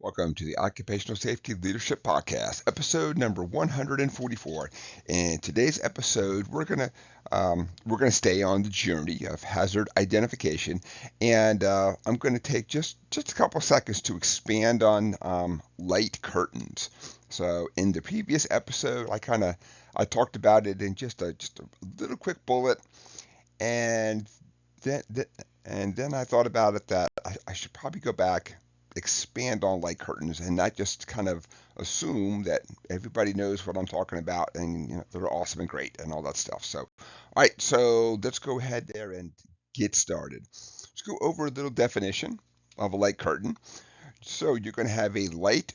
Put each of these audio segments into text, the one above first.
Welcome to the Occupational Safety Leadership Podcast, episode number 144. In today's episode, we're gonna stay on the journey of hazard identification, and I'm going to take just a couple seconds to expand on light curtains. So, in the previous episode, I talked about it in just a little quick bullet, and then th- and then I thought about it that I should probably go back, expand on light curtains, and not just kind of assume that everybody knows what I'm talking about and they're awesome and great and all that stuff. So, all right, so let's go ahead there and get started. Let's go over a little definition of a light curtain. So you're going to have a light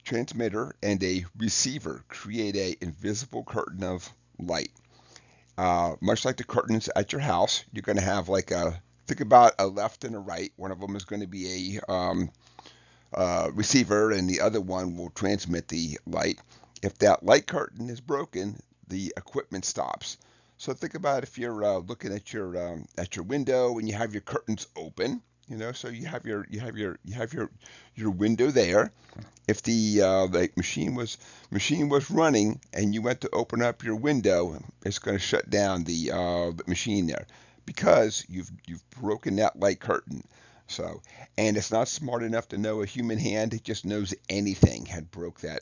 transmitter and a receiver create a invisible curtain of light. Much like the curtains at your house, you're going to have think about a left and a right. One of them is going to be a receiver, and the other one will transmit the light. If that light curtain is broken, the equipment stops. So think about if you're looking at your window and you have your curtains open. So you have your window there. If the machine was running and you went to open up your window, it's going to shut down the machine there because you've broken that light curtain. So, and it's not smart enough to know a human hand; it just knows anything had broke that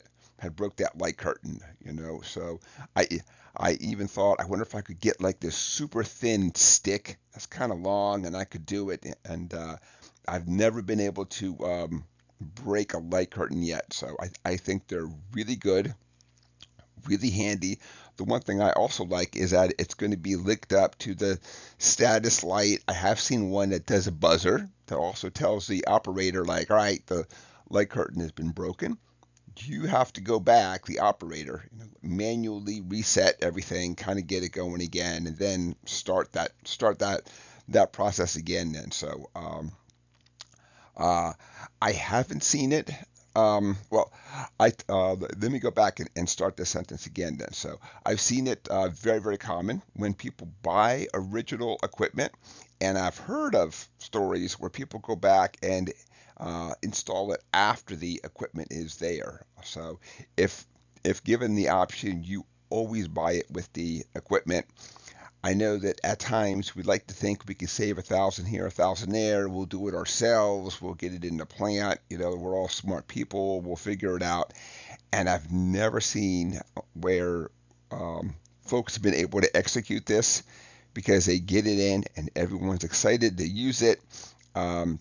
light curtain. So I I even thought, I wonder if I could get like this super thin stick that's kind of long and I could do it. And I've never been able to break a light curtain yet. So I think they're really good, really handy. The one thing I also like is that it's going to be linked up to the status light. I have seen one that does a buzzer that also tells the operator, like, all right, the light curtain has been broken. You have to go back, the operator, manually reset everything, kind of get it going again, and then start that process again. Then, so uh, I haven't seen it. Well, let me go back and start the sentence again. Then, so I've seen it very, very common when people buy original equipment, and I've heard of stories where people go back and install it after the equipment is there. So if if given the option, you always buy it with the equipment. I know that at times we like to think we can save 1,000 here, 1,000 there. We'll do it ourselves. We'll get it in the plant. We're all smart people. We'll figure it out. And I've never seen where folks have been able to execute this because they get it in and everyone's excited to use it.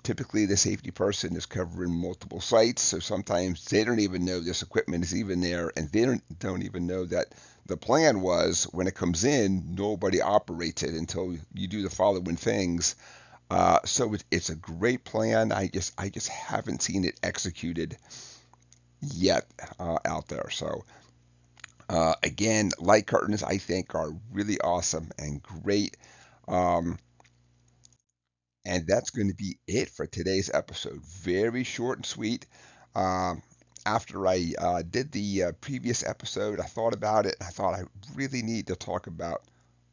Typically, the safety person is covering multiple sites, so sometimes they don't even know this equipment is even there, and they don't even know that the plan was when it comes in, nobody operates it until you do the following things. So it's a great plan. I just haven't seen it executed yet out there. So again, light curtains I think are really awesome and great. Um, And that's going to be it for today's episode. Very short and sweet. Um, After I did the previous episode, I thought about it and I thought I really need to talk about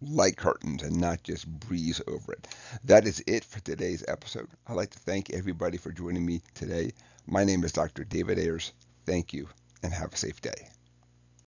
light curtains and not just breeze over it. That is it for today's episode. I'd like to thank everybody for joining me today. My name is Dr. David Ayers. Thank you and have a safe day.